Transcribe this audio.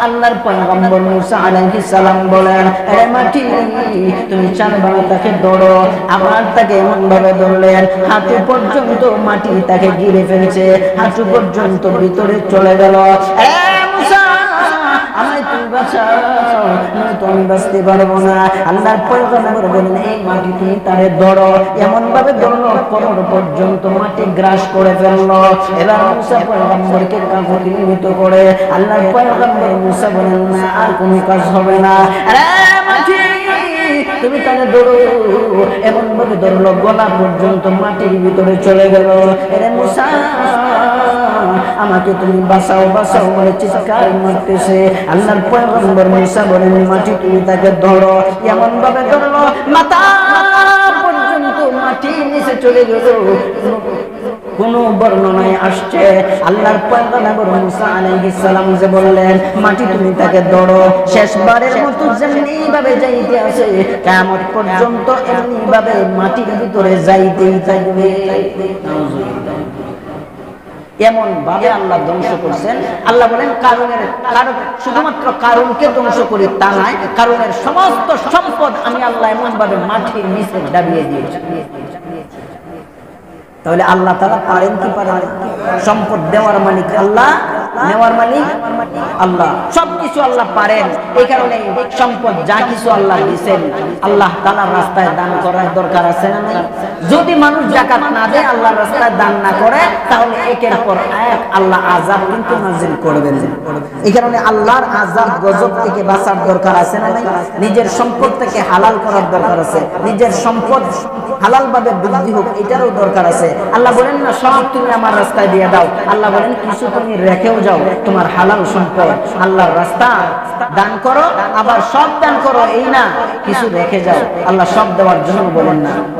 আল্লাহর পয়গম্বর মুসা আলাইহিস সালাম বলেন, আরে মাটি তুমি চারবার তাকে ধরো। আবার তাকে এমন ভাবে ধরলেন হাঁটু পর্যন্ত মাটি তাকে ঘিরে ফেলছে, হাঁটু পর্যন্ত ভিতরে চলে গেল। মুসা আমায় তুমি বাঁচাও, নয়তো আমি বাঁচতে পারবো না। আল্লাহর পয়গম্বর বলেন, এই মাটি তুমি তারে ধরো। এমন ভাবে ধরলো কোমর পর্যন্ত মাটি গ্রাস করে ফেললো। এবার মুসা পয়গম্বরকে কাঁধে নিত করে আল্লাহর পয়গম্বর মুসা বলেন, না আর কোনো কাজ হবে না। আরে মাটি তুমি তাকে ধরো। এমন ভাবে ধরলো গলা পর্যন্ত মাটির ভিতরে চলে গেল। এরে মুসা আমাকে তুমি বাঁচাও বাঁচাও বলে চিৎকার মারতেছে। আল্লাহর পয়গম্বর মুসা বলেন, মাটি তুমি তাকে ধরো। এমন ভাবে ধরলো মাথা পর্যন্ত মাটি নিচে চলে গেল। কোন বর্ণনায় আসছে আল্লাহর পয়গম্বর মুসা আলাইহিস সালাম যে বললেন, মাটি তুমি তাকে ধরো। শেষবারের মতো যেমনি ভাবে যাইতে আছে কিয়ামত পর্যন্ত এমনি ভাবে মাটির ভিতরে যাইতেই থাকবে। এমন ভাবে আল্লাহ ধ্বংস করছেন। আল্লাহ বলেন কারণের শুধুমাত্র কারণকে ধ্বংস করি তা নয়, কারণের সমস্ত সম্পদ আমি আল্লাহ এমন ভাবে মাটির নিচে দাবিয়ে দিয়েছি। তাহলে আল্লাহ তাআলা পারেন কি পারেন? সম্পদ দেওয়ার মালিক আল্লাহ, নেওয়ার মালিক আল্লাহ, সবকিছু আল্লাহ পারেন। এই কারণে সম্পদ যা কিছু আল্লাহ দিয়েছেন আল্লাহ তাআলার রাস্তায় দান করার দরকার আছে না নাই? যদি মানুষ যাকাত না দেয়, আল্লাহর রাস্তায় দান না করে, তাহলে একের পর এক আল্লাহ আযাব কিন্তু নাযিল করবেন। এই কারণে আল্লাহর আযাব গজব থেকে বাঁচার দরকার আছে না নাই? নিজের সম্পদ থেকে হালাল করার দরকার আছে, নিজের সম্পদ হালাল ভাবে বৃদ্ধি হোক এটারও দরকার আছে। আল্লাহ বলেন না সব তুমি আমার রাস্তায় দিয়ে দাও, আল্লাহ বলেন কিছু তুমি রেখেও যাও, তোমার হালাল সম্পদ আল্লাহর রাস্তা দান করো, আবার সব দান করো, এই না কিছু রেখে যাও। আল্লাহ সব দেওয়ার জন্য বলেন না।